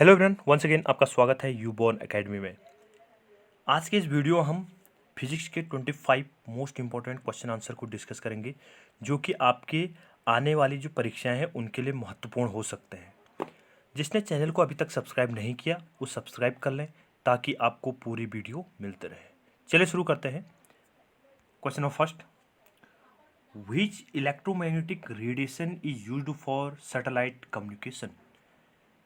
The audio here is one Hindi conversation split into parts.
हेलो एवरीवन, वंस अगेन आपका स्वागत है यूबॉर्न एकेडमी में। आज के इस वीडियो हम फिजिक्स के 25 मोस्ट इंपॉर्टेंट क्वेश्चन आंसर को डिस्कस करेंगे, जो कि आपके आने वाली जो परीक्षाएं हैं उनके लिए महत्वपूर्ण हो सकते हैं। जिसने चैनल को अभी तक सब्सक्राइब नहीं किया वो सब्सक्राइब कर लें ताकि आपको पूरी वीडियो मिलते रहे। चलिए शुरू करते हैं। Question number first, which electromagnetic radiation is used for satellite communication?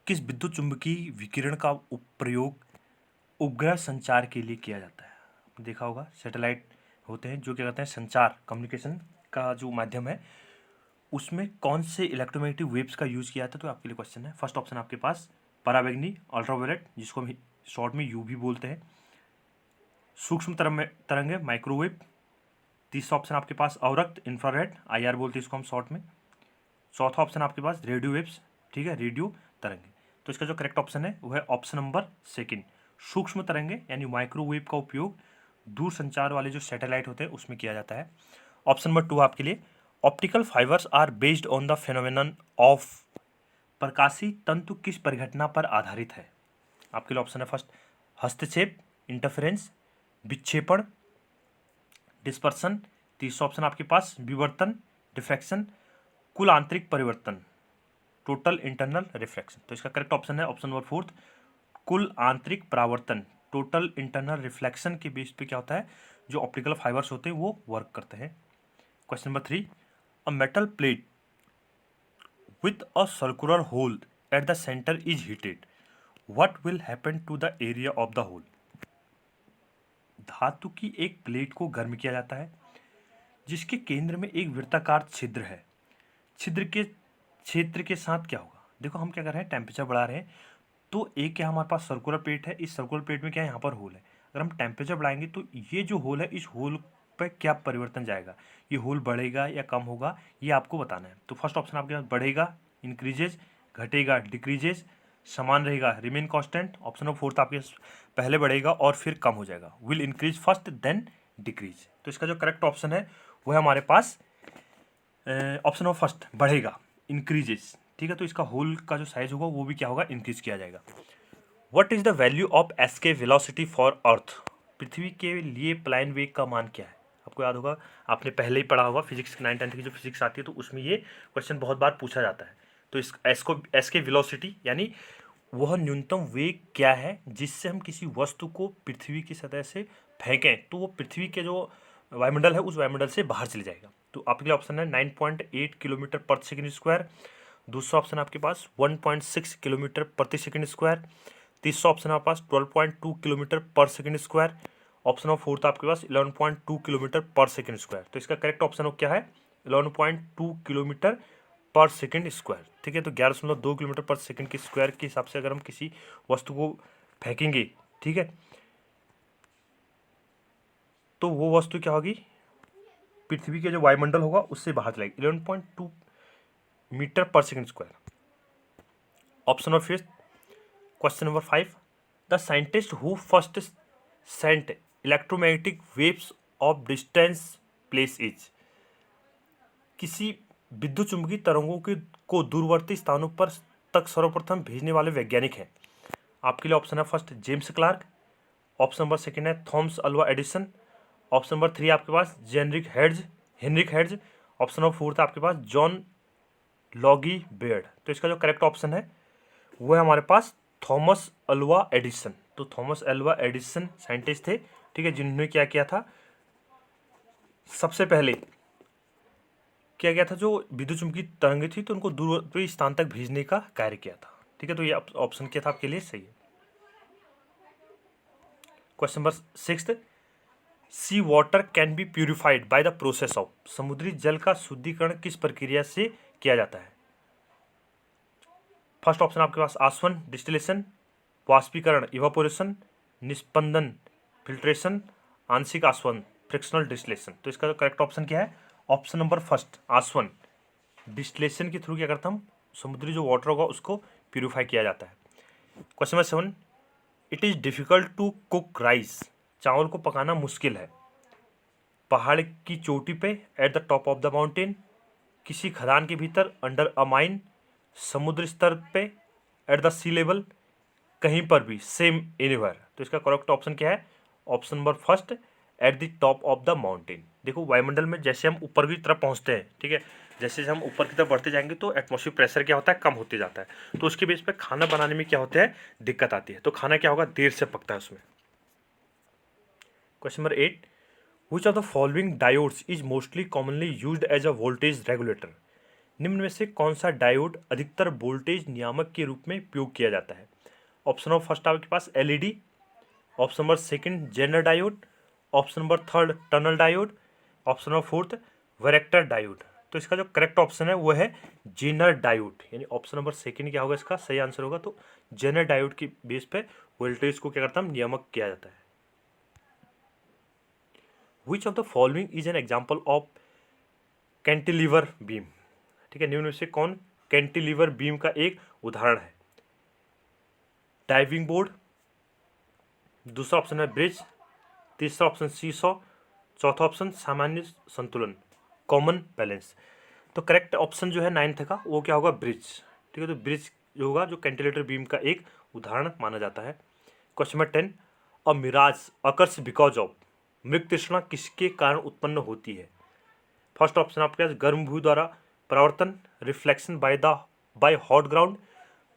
किस विद्युत चुंबकीय विकिरण का प्रयोग उपग्रह संचार के लिए किया जाता है? आपने देखा होगा सैटेलाइट होते हैं जो क्या करते हैं, संचार कम्युनिकेशन का जो माध्यम है उसमें कौन से इलेक्ट्रोमैग्नेटिक वेव्स का यूज किया जाता है। तो आपके लिए क्वेश्चन है, फर्स्ट ऑप्शन आपके पास पराबैंगनी अल्ट्रावायलेट, जिसको हम शॉर्ट में यूवी बोलते हैं, सूक्ष्म तरंगे माइक्रोवेव, तीसरा ऑप्शन आपके पास अवरक्त इंफ्रारेड IR बोलते हैं इसको हम शॉर्ट में, चौथा ऑप्शन आपके पास रेडियो वेव्स, ठीक है, रेडियो तरंगे। तो इसका जो करेक्ट ऑप्शन है वो है ऑप्शन नंबर सेकंड, सूक्ष्म तरंगे यानी माइक्रोवेव का उपयोग दूर संचार वाले जो सैटेलाइट होते हैं उसमें किया जाता है। ऑप्शन नंबर 2 आपके लिए, optical fibres are based on the phenomenon of, प्रकाशी तंतु किस परिघटना पर आधारित है? आपके लिए ऑप्शन है फर्स्ट हस्तक्षेप इंटरफेरेंस, विक्षेपण डिस्पर्सन, तीसरा ऑप्शन आपके पास विवर्तन डिफ्रैक्शन, कुल आंतरिक परिवर्तन टोटल इंटरनल रिफ्लेक्शन। तो इसका करेक्ट ऑप्शन है ऑप्शन नंबर फोर्थ, कुल आंतरिक परावर्तन टोटल इंटरनल रिफ्लेक्शन के बेस पे क्या होता है, जो ऑप्टिकल फाइबर्स होते हैं वो वर्क करते हैं। Question number 3, a metal plate with a circular hole at the centre is heated, what will happen to the area of the hole? धातु की एक प्लेट को गर्म किया जाता है जिसके केंद्र में एक वृत्ताकार छिद्र है। छिद्र के क्षेत्र के साथ क्या होगा? देखो हम क्या कर रहे हैं, टेम्परेचर बढ़ा रहे हैं, तो एक क्या हमारे पास सर्कुलर प्लेट है, इस सर्कुलर प्लेट में क्या है, यहाँ पर होल है। अगर हम टेम्परेचर बढ़ाएंगे तो ये जो होल है इस होल पर क्या परिवर्तन जाएगा, ये होल बढ़ेगा या कम होगा, ये आपको बताना है। तो फर्स्ट ऑप्शन आपके पास बढ़ेगा इंक्रीजेज, घटेगा डिक्रीजेज, समान रहेगा remain constant. Option number fourth आपके पहले बढ़ेगा और फिर कम हो जाएगा, will increase first then decrease. तो इसका जो करेक्ट ऑप्शन है वो है हमारे पास ऑप्शन नंबर फर्स्ट बढ़ेगा इंक्रीजेस, ठीक है। तो इसका होल का जो साइज होगा वो भी क्या होगा, इंक्रीज किया जाएगा। What is the value of escape velocity for earth? पृथ्वी के लिए प्लाइन वेग का मान क्या है? आपको याद होगा, आपने पहले ही पढ़ा होगा फिजिक्स 9-10 की जो फिजिक्स आती है तो उसमें ये क्वेश्चन बहुत बार पूछा जाता है। तो इस एस्के वेलोसिटी यानी वह न्यूनतम वेग क्या है जिससे हम किसी वस्तु को पृथ्वी की सतह से फेंकें तो वो पृथ्वी के जो वायुमंडल है उस वायुमंडल से बाहर चले जाएगा। तो आपके लिए ऑप्शन है 9.8 किलोमीटर पर सेकेंड स्क्वायर, दूसरा ऑप्शन आपके पास 1.6 किलोमीटर प्रति सेकेंड स्क्वायर, तीसरा ऑप्शन आपके पास 12.2 किलोमीटर पर second square, option of fourth आपके पास 11.2 किलोमीटर पर सेकेंड स्क्वायर। तो इसका करेक्ट ऑप्शन क्या है, 11.2 किलोमीटर पर सेकेंड स्क्वायर, ठीक है। तो 11.2 किलोमीटर पर सेकेंड के स्क्वायर के हिसाब से अगर हम किसी वस्तु को फेंकेंगे, ठीक है, तो वो वस्तु क्या होगी, पृथ्वी के जो वायुमंडल होगा उससे बाहर चलेगी, 11.2 metre per second square. Option number fifth, question number 5, the scientist who first sent electromagnetic waves of distance place is, किसी विद्युत चुंबकीय तरंगों के को दूरवर्ती स्थानों पर तक सर्वप्रथम भेजने वाले वैज्ञानिक हैं। आपके लिए ऑप्शन है first James Clerk, option number second है Thomas Alva Edison, option number 3 आपके पास हेनरिक हेड्ज, ऑप्शन नंबर 4 आपके पास जॉन लॉगी बेयर्ड। तो इसका जो करेक्ट ऑप्शन है वो है हमारे पास थॉमस अल्वा एडिसन। तो थॉमस अल्वा एडिसन साइंटिस्ट थे, ठीक है, जिन्होंने क्या किया था, सबसे पहले किया गया था जो विद्युत चुंबकीय तरंगे थी तो उनको दूरवर्ती स्थान तक भेजने का कार्य किया था, ठीक है। तो ये ऑप्शन क्या था आपके लिए सही है। Question number 6, sea water can be purified by the process of, समुद्री जल का शुद्धिकरण किस प्रक्रिया से किया जाता है? फर्स्ट ऑप्शन आपके पास आसवन डिस्टिलेशन, वाष्पीकरण इवापोरेशन, निस्पंदन फिल्ट्रेशन, आंशिक आसवन फ्रिक्शनल डिस्टिलेशन। तो इसका जो करेक्ट ऑप्शन क्या है, ऑप्शन नंबर फर्स्ट आसवन, डिस्टिलेशन के थ्रू क्या करता हम समुद्री जो वाटर होगा उसको प्यूरिफाई किया जाता है। Question number 7, it is difficult to cook rice, चावल को पकाना मुश्किल है, पहाड़ की चोटी पे at the top of the mountain, किसी खदान के भीतर अंडर अ माइन, समुद्र स्तर पे एट द सी लेवल, कहीं पर भी, सेम एनीवेयर। तो इसका करेक्ट ऑप्शन क्या है? Option number first, eight the top of the mountain. देखो वायुमंडल में जैसे हम ऊपर की तरफ पहुंचते हैं, ठीक है, जैसे हम ऊपर की तरफ बढ़ते जाएंगे तो एटमॉस्फेयर प्रेशर क्या होता है? कम होते जाता है। तो उसके बेस पे खाना बनाने में क्या होता है? दिक्कत आती है। तो खाना क्या होगा? देर से पकता है उसमें। Question number 8, which of the following diodes is mostly commonly used as a voltage regulator? निम्न में से कौन सा डायोड अधिकतर वोल्टेज नियामक के रूप में उपयोग किया जाता है? ऑप्शन नंबर फर्स्ट आपके पास LED, option number second Zener diode, option number third tunnel diode, option number fourth varactor diode. तो इसका जो करेक्ट ऑप्शन है वो है जेनर डायोड, यानी ऑप्शन नंबर सेकंड क्या होगा इसका सही आंसर होगा। तो जेनर डायोड की बेस पे वोल्टेज को क्या करता है? नियामक किया जाता है। Which of the following is an example of cantilever beam? ठीक है, निम्न में से कौन कैंटिलीवर बीम का एक उदाहरण है? डाइविंग बोर्ड, दूसरा ऑप्शन है ब्रिज, तीसरा ऑप्शन सीसॉ, चौथा ऑप्शन सामान्य संतुलन, कॉमन बैलेंस। तो करेक्ट ऑप्शन जो है 9th का वो क्या होगा? ब्रिज। ठीक है, तो ब्रिज जो होगा जो कैंटिलेटर बीम का एक उदाहरण माना जाता है। Question number 10, a mirage occurs because of? मृग तृष्णा किसके कारण उत्पन्न होती है? फर्स्ट ऑप्शन आपके पास गर्म भू द्वारा परावर्तन, reflection by hot ground.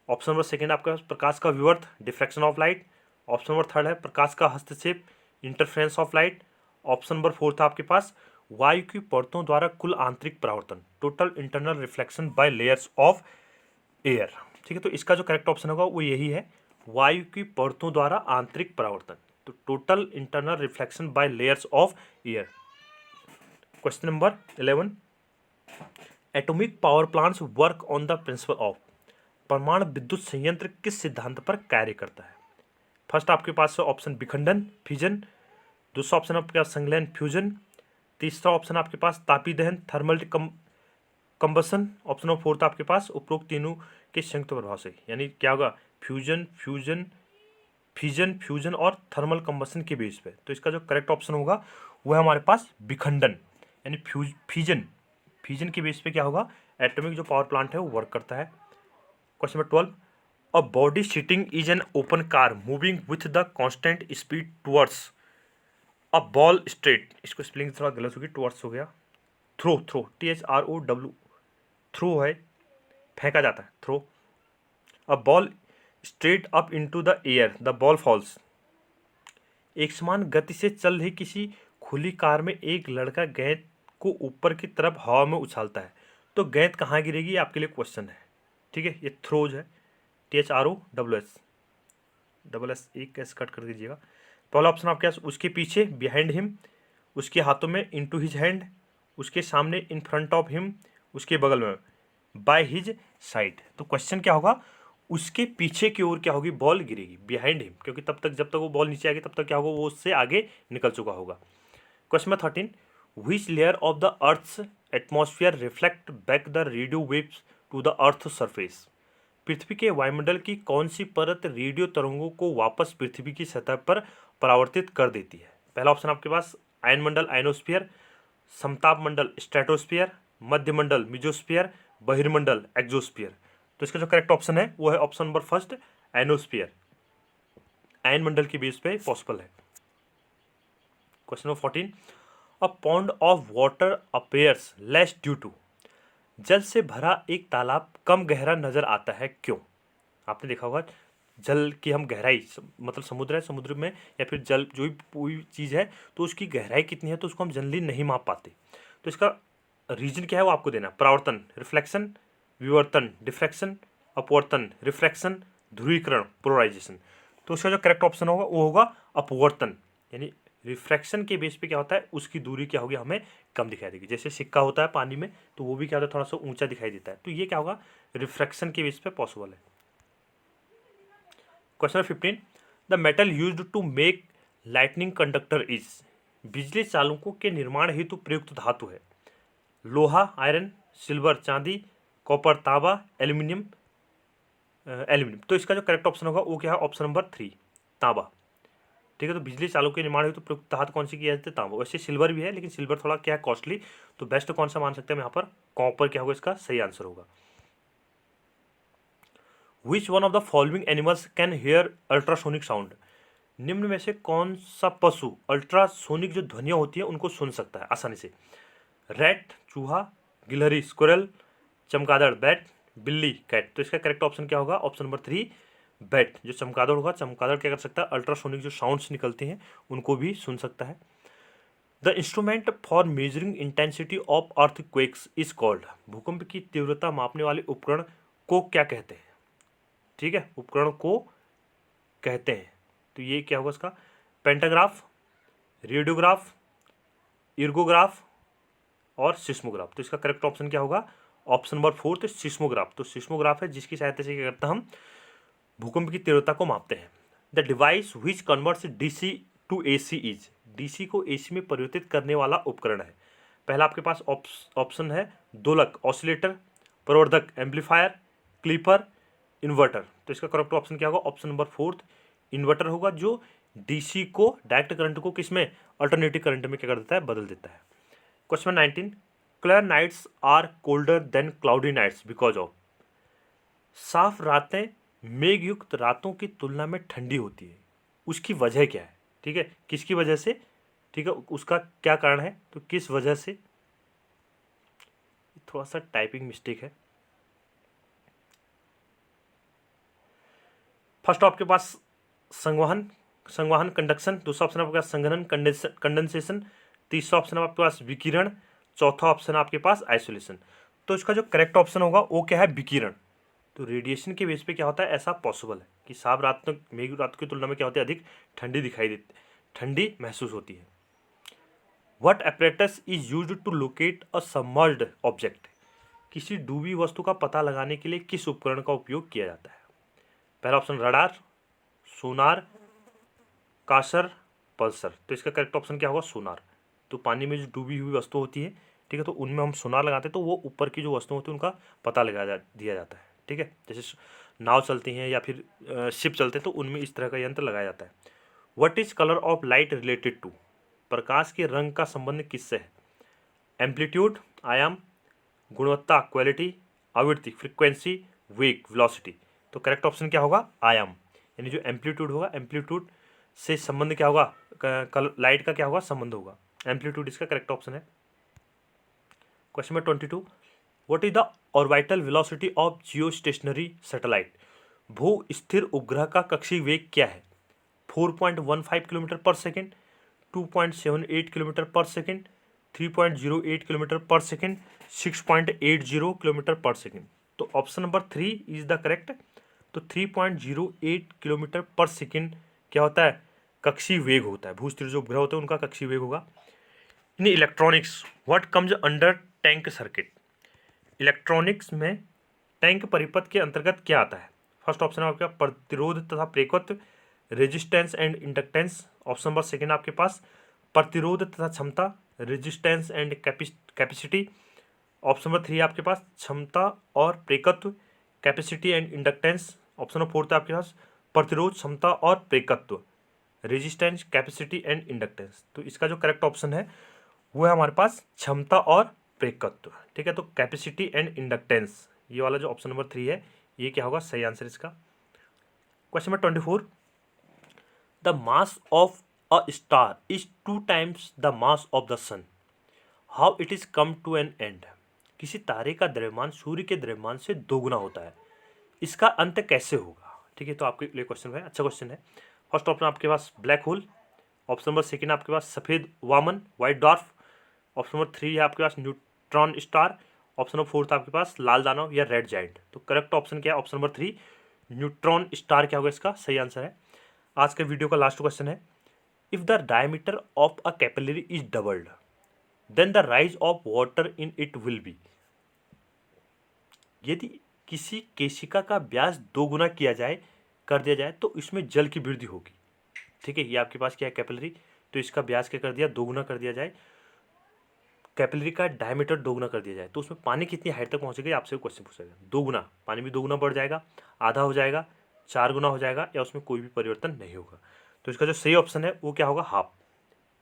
Option number second आपके पास प्रकाश का विवर्त, diffraction of light. Option number third है प्रकाश का हस्तक्षेप, interference of light. Option number fourth आपके पास वायु की परतों द्वारा कुल आंतरिक परावर्तन, total internal reflection by layers of air. ठीक है, तो इसका जो करेक्ट ऑप्शन होगा वो यही है, वायु की परतों द्वारा आंतरिक परावर्तन, तो total internal reflection by layers of air. Question number 11, atomic power plants work on the principle of? परमाणु विद्युत संयंत्र किस सिद्धांत पर कार्य करता है? फर्स्ट आपके पास ऑप्शन विखंडन फ्यूजन, दूसरा ऑप्शन आपके पास संलयन फ्यूजन, तीसरा ऑप्शन आपके पास तापी दहन thermal combustion, option number fourth आपके पास उपरोक्त तीनों के संयुक्त प्रभाव से। यानी क्या होगा? फ्यूजन फ्यूजन फिजन फ्यूजन और थर्मल कंबसन के बेस पे। तो इसका जो करेक्ट ऑप्शन होगा वो है हमारे पास विखंडन, यानी फिजन फिजन के बेस पे क्या होगा? एटॉमिक जो पावर प्लांट है वो वर्क करता है। Question number 12, a body sitting is an open car moving with the constant speed towards a ball straight. इसको स्पेलिंग थोड़ा गलत होगी, टुवर्ड्स हो गया, थ्रो THROW, थ्रो है, फेंका जाता है, throw. A ball straight up into the air the ball falls. एक समान गति से चल रही किसी खुली कार में एक लड़का गेंद को ऊपर की तरफ हवा में उछालता है, तो गेंद कहाँ गिरेगी? ये आपके लिए क्वेश्चन है। ठीक है, ये थ्रोज है, THROSS एक कैसे कट कर दीजिएगा। पहला ऑप्शन आपके पास उसके पीछे बिहाइंड हिम, उसके हाथों में इनटू हिज हैंड, उसके सामने इन फ्रंट ऑफ हिम, उसके बगल में बाय हिज साइड। तो क्वेश्चन क्या होगा? उसके पीछे की ओर क्या होगी? बॉल गिरेगी, बिहाइंड हिम, क्योंकि तब तक जब तक वो बॉल नीचे आएगी तब तक क्या होगा? वो उससे आगे निकल चुका होगा। Question number 13, which layer of the earth's atmosphere reflect back the radio waves to the earth surface? पृथ्वी के वायुमंडल की कौन सी परत रेडियो तरंगों को वापस पृथ्वी की सतह पर परावर्तित कर देती है? पहला ऑप्शन आपके पास आयनमंडल आयनोस्फीयर, समताप मंडल स्ट्रेटोस्फीयर, मध्य मंडल मिजोस्फीयर, बहिर्मंडल एक्सोस्फीयर। तो इसका जो करेक्ट ऑप्शन है वो है ऑप्शन नंबर फर्स्ट आयनोस्फीयर, आयन मंडल की बेस पे पॉसिबल है। Question number 14, a pond of water appears less due to? जल से भरा एक तालाब कम गहरा नजर आता है, क्यों? आपने देखा होगा जल की हम गहराई, मतलब समुद्र है, समुद्र में या फिर जल जो भी कोई चीज़ है तो उसकी गहराई कितनी है तो उसको हम जनरली नहीं माप पाते। तो इसका रीजन क्या है वो आपको देना। परावर्तन रिफ्लेक्शन, विवर्तन डिफ्रैक्शन, अपवर्तन रिफ्रैक्शन, ध्रुवीकरण पोलराइजेशन। तो उसका जो करेक्ट ऑप्शन होगा वो होगा अपवर्तन, यानी रिफ्रैक्शन के बेस पे क्या होता है उसकी दूरी क्या होगी? हमें कम दिखाई देगी। जैसे सिक्का होता है पानी में तो वो भी क्या होता है? थोड़ा सा ऊंचा दिखाई देता है। तो ये क्या होगा? रिफ्रैक्शन के बेस पे पॉसिबल है। Question 15, the metal used to make lightning conductor is? बिजली चालकों के निर्माण हेतु प्रयुक्त धातु है लोहा आयरन, सिल्वर चांदी, कॉपर तांबा, एल्यूमिनियम एल्यूमिनियम। तो इसका जो करेक्ट ऑप्शन होगा वो क्या है? ऑप्शन नंबर 3 तांबा। ठीक है, तो बिजली चालकों के निर्माण हेतु प्रयुक्त धातु कौन सी की जाती है? तांबा। वैसे सिल्वर भी है लेकिन सिल्वर थोड़ा क्या है? कॉस्टली। तो बेस्ट कौन सा मान सकते हैं हम यहाँ पर? कॉपर क्या होगा? इसका सही आंसर होगा। Which one of the following animals can hear ultrasonic sound, निम्न में से कौन सा पशु अल्ट्रासोनिक जो ध्वनियाँ होती है उनको सुन सकता है आसानी से? रैट चूहा, गिलहरी स्क्विरल, चमगादड़ बैट, बिल्ली कैट। तो इसका करेक्ट ऑप्शन क्या होगा? Option number 3 bat. जो चमगादड़ होगा, चमगादड़ क्या कर सकता है? अल्ट्रासोनिक जो साउंड्स निकलते हैं उनको भी सुन सकता है। The instrument for measuring intensity of earthquakes is called, भूकंप की तीव्रता मापने वाले उपकरण को क्या कहते हैं? ठीक है, उपकरण को कहते हैं। तो ये क्या होगा इसका? पेंटाग्राफ, रेडियोग्राफ, इर्गोग्राफ और सिस्मोग्राफ। तो इसका करेक्ट ऑप्शन क्या होगा? Option number 4 seismograph. तो सिस्मोग्राफ है जिसकी सहायता से क्या करते हैं हम? भूकंप की तीव्रता को मापते हैं। The device which converts DC to AC is, DC को एसी में परिवर्तित करने वाला उपकरण है। पहला आपके पास ऑप्शन है दोलक ऑसिलेटर, प्रवर्धक एम्पलीफायर, क्लीपर, इन्वर्टर। तो इसका करेक्ट ऑप्शन क्या होगा? ऑप्शन नंबर 4 इन्वर्टर होगा, जो डीसी को डायरेक्ट करंट को किसमें? अल्टरनेटिव करंट में क्या कर देता है? बदल देता है। Question 19, clear nights are colder than cloudy nights because of, साफ रातें मेघयुक्त रातों की तुलना में ठंडी होती है, उसकी वजह क्या है? ठीक है, किसकी वजह से? ठीक है, उसका क्या कारण है? तो किस वजह से? थोड़ा सा टाइपिंग मिस्टेक है। फर्स्ट आपके पास संवहन कंडक्शन, दूसरा ऑप्शन आपके पास संघनन कंडेंसेशन, तीसरा ऑप्शन आपके पास विकिरण, चौथा ऑप्शन आपके पास आइसोलेशन। तो इसका जो करेक्ट ऑप्शन होगा वो क्या है? विकिरण। तो रेडिएशन के बेस पे क्या होता है? ऐसा पॉसिबल है कि साफ रात तक मेघ रात की तुलना में क्या होती है? अधिक ठंडी दिखाई देती, ठंडी महसूस होती है। What apparatus is used to locate a submerged object, किसी डूबी वस्तु का पता लगाने के लिए किस उपकरण का उपयोग किया जाता है? पहला ऑप्शन रडार, सोनार, कासर, पल्सर। तो इसका करेक्ट ऑप्शन क्या होगा? सोनार। तो पानी में जो डूबी हुई वस्तु होती है, ठीक है, तो उनमें हम सोनार लगाते हैं, तो वो ऊपर की जो वस्तु होती है उनका पता दिया जाता है। ठीक है, जैसे नाव चलती हैं या फिर शिप चलते हैं तो उनमें इस तरह का यंत्र लगाया जाता है। What is colour of light related to, प्रकाश के रंग का संबंध किससे है? एम्पलीट्यूड आयाम, गुणवत्ता क्वालिटी, आवृत्ति फ्रीक्वेंसी, वेग वेलोसिटी। तो करेक्ट ऑप्शन क्या होगा? आयाम। यानी जो एम्पलीट्यूड होगा, एम्पलीट्यूड से संबंध क्या होगा? लाइट का क्या होगा? संबंध होगा। एम्पलीट्यूड इसका करेक्ट ऑप्शन है। Question number 22, what is the orbital velocity of Jio stationery satellite, भू स्थिर उपग्रह का कक्षीय वेग क्या है? 4.15 किलोमीटर पर सेकेंड, 2.78 किलोमीटर पर सेकेंड, 3.08 किलोमीटर पर सेकेंड, 6.80 किलोमीटर पर सेकेंड। तो option number 3 is the correct. तो 3.08 किलोमीटर पर सेकेंड क्या होता है? कक्षीय वेग होता है। भूस्थिर जो उपग्रह होते हैं उनका कक्षीय वेग होगा। In electronics what comes under tank circuit, electronics में टैंक परिपथ के अंतर्गत क्या आता है? फर्स्ट ऑप्शन है आपका प्रतिरोध तथा प्रेरकत्व, resistance and inductance. Option number second आपके पास प्रतिरोध तथा क्षमता, resistance and capacity. Option number 3 आपके पास क्षमता और प्रेरकत्व, capacity and inductance. Option number 4 आपके पास प्रतिरोध, क्षमता और प्रेरकत्व, रेजिस्टेंस, कैपेसिटी एंड इंडक्टेंस। तो इसका जो करेक्ट ऑप्शन है वो है हमारे पास क्षमता और प्रेरकत्व। ठीक है, तो कैपेसिटी एंड इंडक्टेंस, ये वाला जो ऑप्शन नंबर 3 है ये क्या होगा? सही आंसर इसका। Question number 24, the mass of a star is 2 times the mass of the sun, how it is come to an end, किसी तारे का द्रव्यमान सूर्य के द्रव्यमान से दोगुना होता है, इसका अंत कैसे होगा? ठीक है, तो आपके लिए क्वेश्चन है, अच्छा क्वेश्चन है। फर्स्ट ऑप्शन आपके पास black hole, option number second आपके पास सफ़ेद वामन व्हाइट डॉर्फ, ऑप्शन नंबर 3 है आपके पास न्यूट्रॉन स्टार, ऑप्शन नंबर 4 आपके पास लाल दानव या रेड जाइंट। तो करेक्ट ऑप्शन क्या है? ऑप्शन नंबर 3 न्यूट्रॉन स्टार क्या होगा? इसका सही आंसर है। आज के वीडियो का लास्ट क्वेश्चन है, if the diameter of a capillary is doubled then the rise of water in it will be, यदि किसी केशिका का व्यास 2 गुना कर दिया जाए तो इसमें जल की वृद्धि होगी। ठीक है, ये आपके पास क्या है? कैपिलरी। तो इसका व्यास क्या कर दिया? 2 गुना कर दिया जाए, कैपिलरी का डायमीटर 2 गुना कर दिया जाए तो उसमें पानी कितनी हाइट तक पहुंचेगा? आपसे क्वेश्चन पूछेगा। 2 गुना, पानी भी 2 गुना बढ़ जाएगा, आधा हो जाएगा, 4 गुना हो जाएगा, या उसमें कोई भी परिवर्तन नहीं होगा। तो इसका जो सही ऑप्शन है वो क्या होगा? हाफ।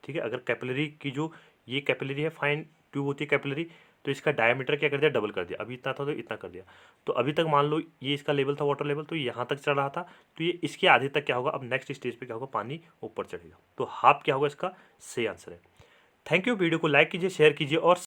ठीक है, अगर कैपिलरी की जो ये कैपिलरी है, फाइन ट्यूब होती है कैपिलरी, तो इसका डायमीटर क्या कर दिया, डबल कर दिया। अभी इतना था तो इतना कर दिया। तो अभी तक मान लो ये इसका लेवल था, वाटर लेवल, तो यहाँ तक चढ़ रहा था, तो ये इसके आधे तक क्या होगा, अब नेक्स्ट स्टेज पे क्या होगा, पानी ऊपर चढ़ेगा। तो हाफ क्या होगा इसका सही आंसर है। Thank you. वीडियो को लाइक कीजिए, शेयर कीजिए और